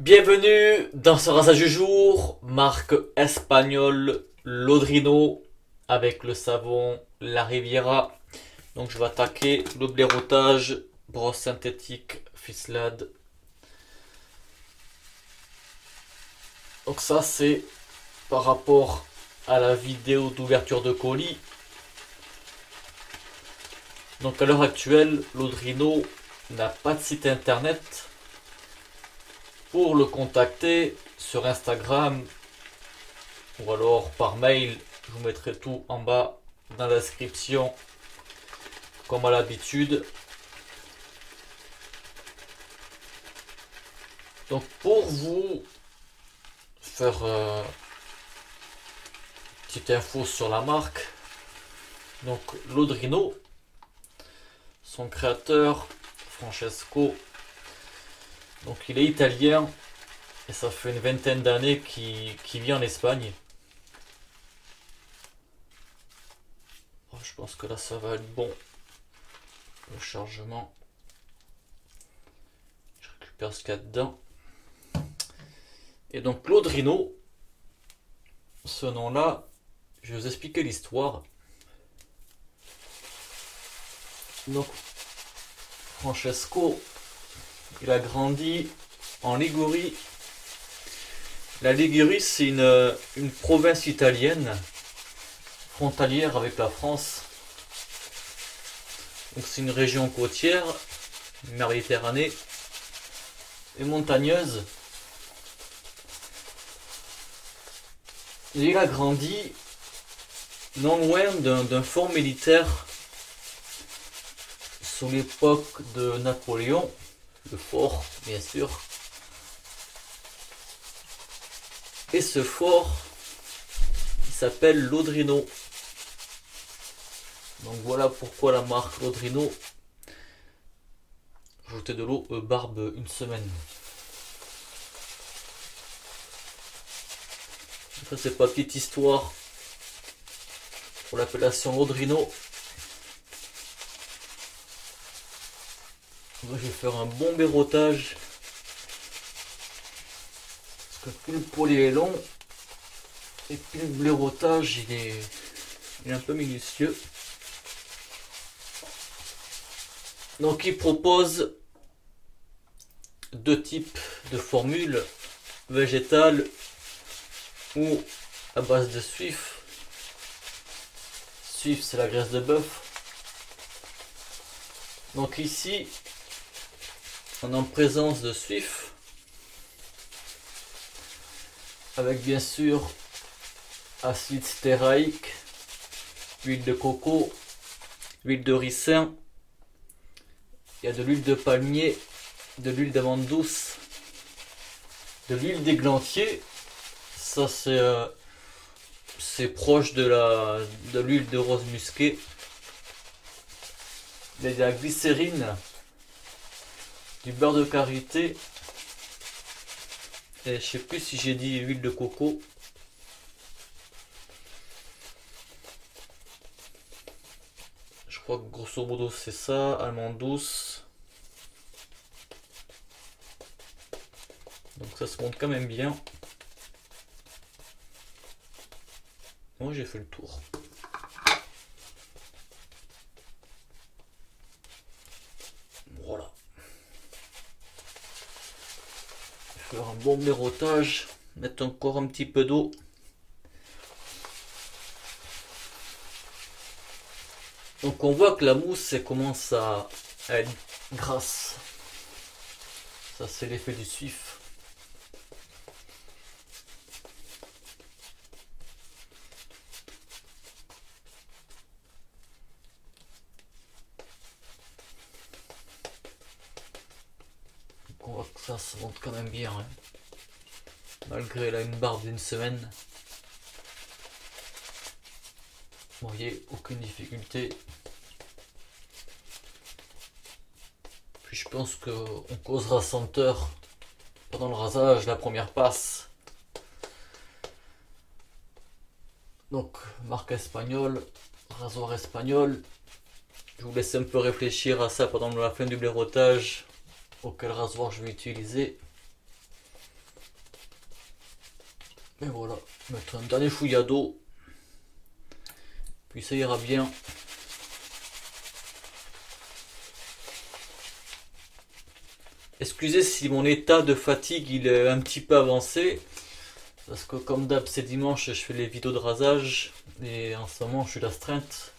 Bienvenue dans ce rasage du jour, marque espagnole Lodrino avec le savon La Riviera. Donc je vais attaquer le blaireautage, brosse synthétique, ficelade. Donc ça c'est par rapport à la vidéo d'ouverture de colis. Donc à l'heure actuelle, Lodrino n'a pas de site internet. Pour le contacter sur Instagram ou alors par mail, je vous mettrai tout en bas dans la description comme à l'habitude. Donc pour vous faire petite info sur la marque, donc Lodrino, son créateur Francesco, donc il est italien et ça fait une vingtaine d'années qu'il vit en Espagne. Oh, je pense que là ça va être bon. Le chargement. Je récupère ce qu'il y a dedans. Et donc Lodrino, ce nom-là, je vais vous expliquer l'histoire. Donc Francesco, il a grandi en Ligurie. La Ligurie, c'est une province italienne frontalière avec la France. Donc c'est une région côtière, Méditerranée et montagneuse. Et il a grandi non loin d'un fort militaire sous l'époque de Napoléon. Le fort, bien sûr. Et ce fort, il s'appelle Lodrino. Donc voilà pourquoi la marque Lodrino. Ajouter de l'eau barbe une semaine. Ça c'est pas petite histoire pour l'appellation Lodrino. Moi, je vais faire un bon blaireautage parce que plus le poil est long et plus le blaireautage il est un peu minutieux. Donc il propose deux types de formules, végétales ou à base de suif. Suif, c'est la graisse de bœuf. Donc ici on est en présence de suif avec bien sûr acide stéraïque, huile de coco, huile de ricin, il y a de l'huile de palmier, de l'huile d'amande douce, de l'huile d'églantier. Ça c'est proche de l'huile de rose musquée. Il y a de la glycérine, du beurre de karité, et je sais plus si j'ai dit huile de coco. Je crois que grosso modo c'est ça, almande douce. Donc ça se monte quand même bien. Moi j'ai fait le tour. Voilà. Faire un bon blaireautage, mettre encore un petit peu d'eau. Donc on voit que la mousse elle commence à être grasse. Ça c'est l'effet du suif. Donc on voit que ça se monte quand même bien, hein. Malgré là une barbe d'une semaine. Vous voyez, aucune difficulté. Puis je pense qu'on causera senteur pendant le rasage, la première passe. Donc marque espagnole, rasoir espagnol. Je vous laisse un peu réfléchir à ça pendant la fin du blaireautage, auquel rasoir je vais utiliser. Et voilà, mettre un dernier fouillis d'eau. Puis ça ira bien. Excusez si mon état de fatigue il est un petit peu avancé. Parce que comme d'hab c'est dimanche, je fais les vidéos de rasage. Et en ce moment je suis d'astreinte.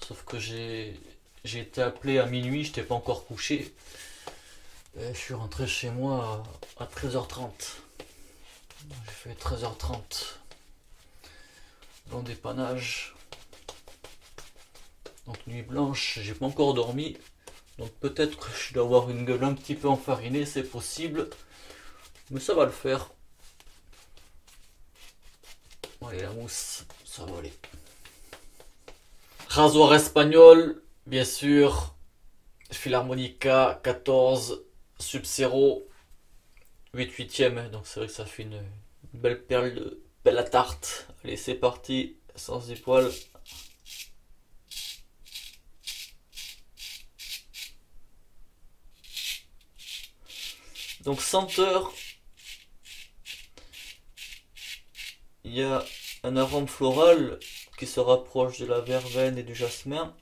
Sauf que j'ai été appelé à minuit, je n'étais pas encore couché. Et je suis rentré chez moi à 13h30. J'ai fait 13h30 dans dépannage. Donc nuit blanche, j'ai pas encore dormi. Donc peut-être que je dois avoir une gueule un petit peu enfarinée, c'est possible. Mais ça va le faire. Allez, la mousse, ça va aller. Rasoir espagnol, bien sûr. Philharmonica 14, Sub-Zero 8/8e. Donc c'est vrai que ça fait une belle perle de belle à tarte. Allez, c'est parti, sens du poil. Donc senteur, il y a un arôme floral qui se rapproche de la verveine et du jasmin.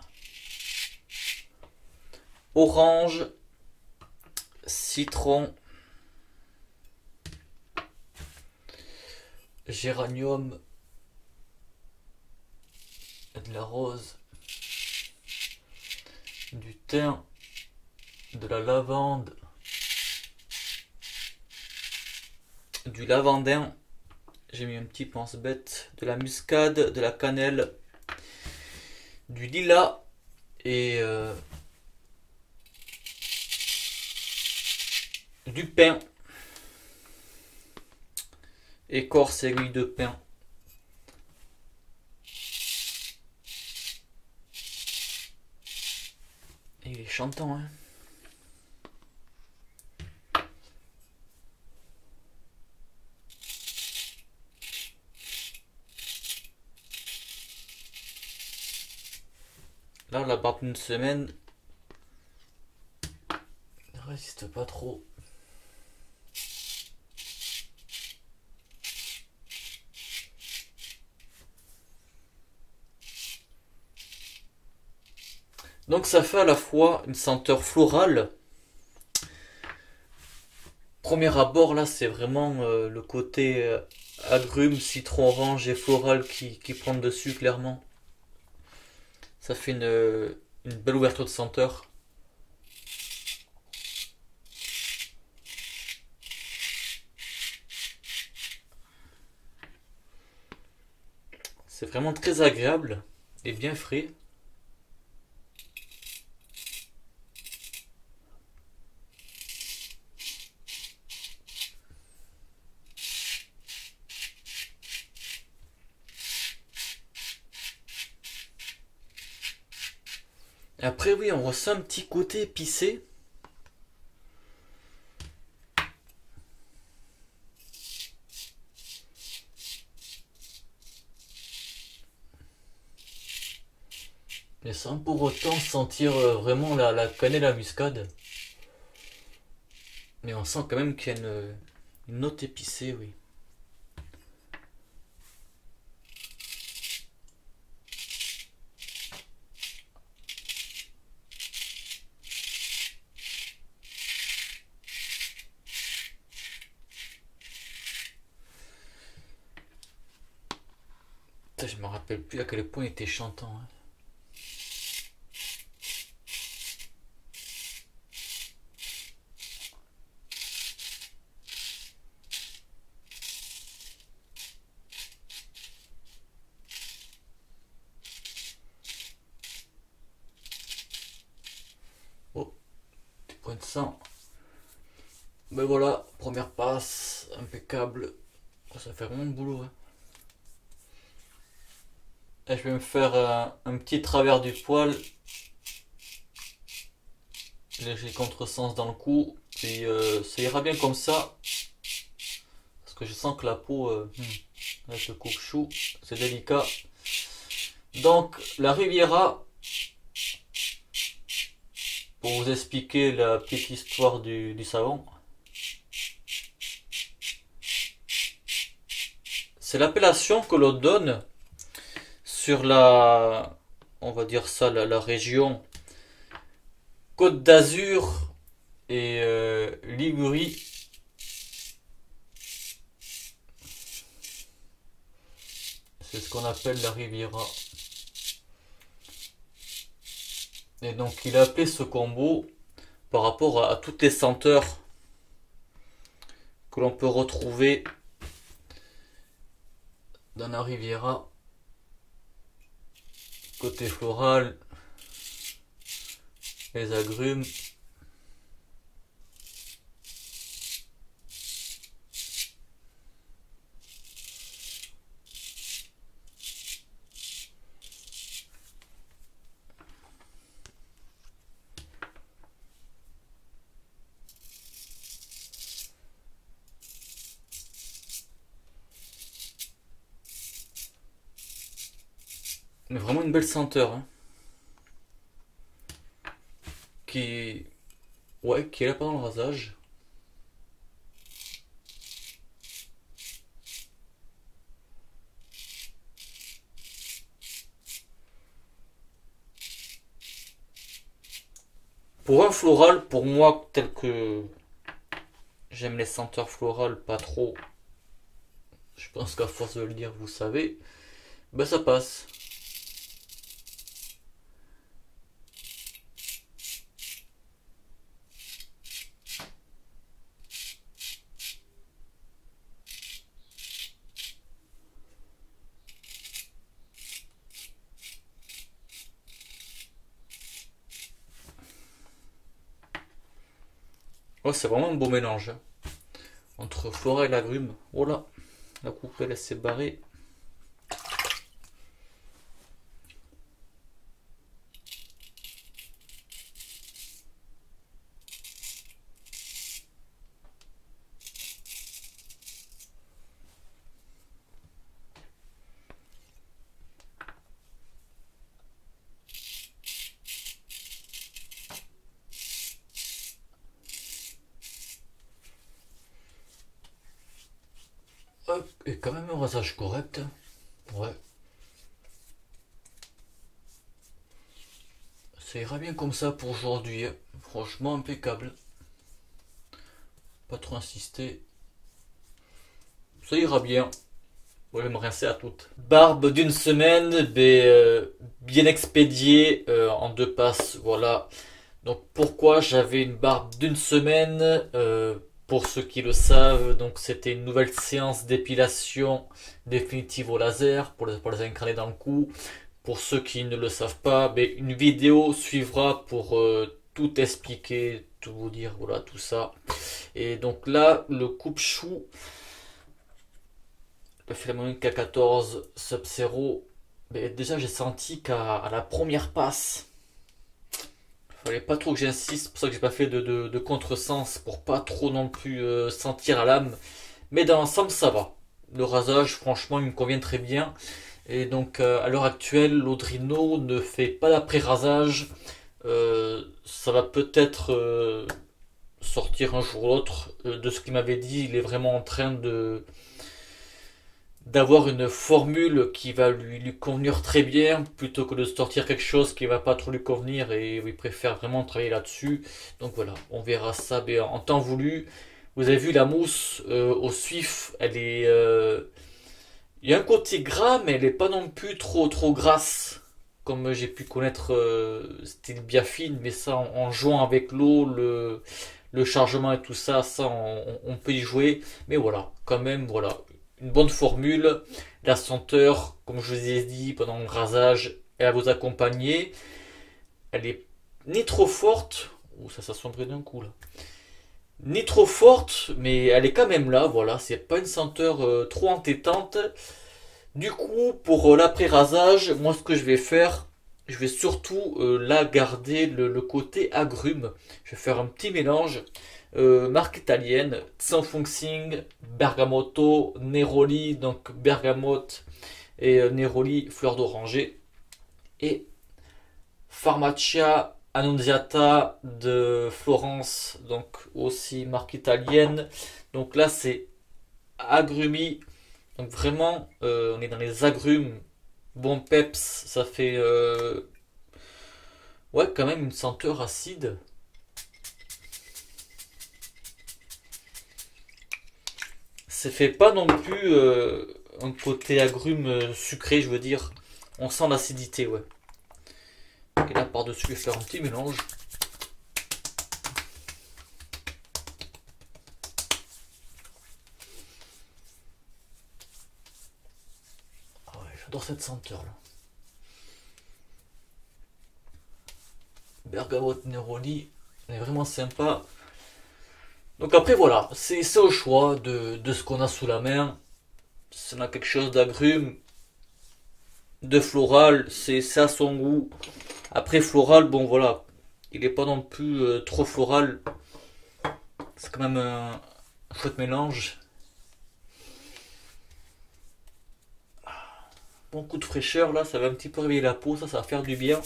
Orange, citron, géranium, de la rose, du thym, de la lavande, du lavandin, j'ai mis un petit pense-bête, de la muscade, de la cannelle, du lilas et du pain, écorce et aiguille de pain. Et il est chantant, hein. Là, la barbe d'une semaine ne résiste pas trop. Donc ça fait à la fois une senteur florale. Premier abord là, c'est vraiment le côté agrumes, citron orange et floral qui prend le dessus clairement. Ça fait une belle ouverture de senteur. C'est vraiment très agréable et bien frais. Après oui, on ressent un petit côté épicé. Mais sans pour autant sentir vraiment la cannelle à la muscade. Mais on sent quand même qu'il y a une note épicée, oui. Je me rappelle plus à quel point il était chantant, hein. Oh, des points de sang. Ben voilà, première passe, impeccable. Ça fait vraiment le boulot, hein. Et je vais me faire un petit travers du poil. Léger contresens dans le cou. Puis ça ira bien comme ça. Parce que je sens que la peau, avec le coupe-chou, c'est délicat. Donc la Riviera, pour vous expliquer la petite histoire du savon. C'est l'appellation que l'on donne sur la, on va dire ça, la région Côte d'Azur et Ligurie. C'est ce qu'on appelle la Riviera. Et donc il a appelé ce combo par rapport à toutes les senteurs que l'on peut retrouver dans la Riviera. Côté floral, les agrumes. Mais vraiment une belle senteur, hein. Qui, ouais, qui est là pendant le rasage. Pour un floral, pour moi, tel que j'aime les senteurs florales pas trop, je pense qu'à force de le dire, vous savez, ben ça passe. Ouais, c'est vraiment un beau mélange, hein, entre floral et l'agrume. Voilà, la coupelle elle s'est barrée. Hop, et quand même un rasage correct. Ouais, ça ira bien comme ça pour aujourd'hui, hein. Franchement impeccable. Pas trop insister. Ça ira bien. Ouais, je me rincer à toutes. Barbe d'une semaine, bien expédiée en 2 passes. Voilà. Donc pourquoi j'avais une barbe d'une semaine, pour ceux qui le savent, donc c'était une nouvelle séance d'épilation définitive au laser pour les incarner dans le cou. Pour ceux qui ne le savent pas, une vidéo suivra pour tout expliquer, tout vous dire, voilà, tout ça. Et donc là, le coupe-chou, le Philharmonic K14 Sub-Zero, déjà j'ai senti qu'à la première passe, fallait pas trop que j'insiste, c'est pour ça que j'ai pas fait de contresens pour pas trop non plus sentir à l'âme. Mais dans l'ensemble, ça va. Le rasage, franchement, il me convient très bien. Et donc, à l'heure actuelle, l'Audrino ne fait pas d'après-rasage. Ça va peut-être sortir un jour ou l'autre. De ce qu'il m'avait dit, il est vraiment en train d'avoir une formule qui va lui convenir très bien plutôt que de sortir quelque chose qui va pas trop lui convenir et il préfère vraiment travailler là-dessus. Donc voilà, on verra ça en temps voulu. Vous avez vu la mousse au suif, elle est il y a un côté gras mais elle est pas non plus trop grasse comme j'ai pu connaître style Biafine, mais ça en jouant avec l'eau, le chargement et tout ça, on peut y jouer. Mais voilà, quand même, voilà, une bonne formule. La senteur, comme je vous ai dit pendant le rasage, elle va vous accompagner. Elle est ni trop forte, ou ça s'assombrit d'un coup là, ni trop forte, mais elle est quand même là, voilà, c'est pas une senteur trop entêtante. Du coup, pour l'après-rasage, moi ce que je vais faire, je vais surtout là garder le côté agrume. Je vais faire un petit mélange. Marque italienne, Zanfeng, Bergamotto, Neroli, donc bergamote et Neroli, fleur d'oranger. Et Farmacia Annunziata de Florence, donc aussi marque italienne. Donc là c'est agrumi, Donc vraiment, on est dans les agrumes. Bon peps, ça fait ouais, quand même une senteur acide. Ça fait pas non plus un côté agrume sucré, je veux dire. On sent l'acidité, ouais. Et là, par-dessus, je vais faire un petit mélange. Ah ouais, j'adore cette senteur là. Bergamote Neroli, elle est vraiment sympa. Donc après voilà, c'est au choix de ce qu'on a sous la main. Si on a quelque chose d'agrume, de floral, c'est à son goût. Après floral, bon voilà, il n'est pas non plus trop floral. C'est quand même un chouette mélange. Bon coup de fraîcheur là, ça va un petit peu réveiller la peau, ça va faire du bien.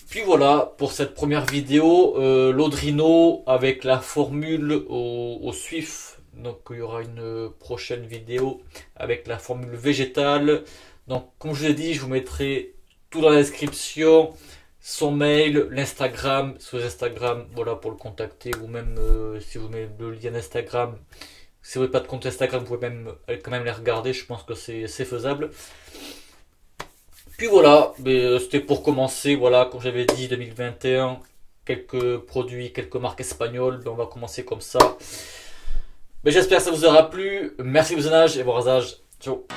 Puis voilà, pour cette première vidéo, l'Audrino avec la formule au suif. Donc il y aura une prochaine vidéo avec la formule végétale. Donc comme je l'ai dit, je vous mettrai tout dans la description, son mail, l'Instagram, sur Instagram, voilà pour le contacter, ou même si vous mettez le lien Instagram, si vous n'avez pas de compte Instagram, vous pouvez même quand même les regarder, je pense que c'est faisable. Puis voilà, c'était pour commencer, voilà, comme j'avais dit, 2021, quelques produits, quelques marques espagnoles, on va commencer comme ça. J'espère que ça vous aura plu, merci du visionnage et bon rasage, ciao.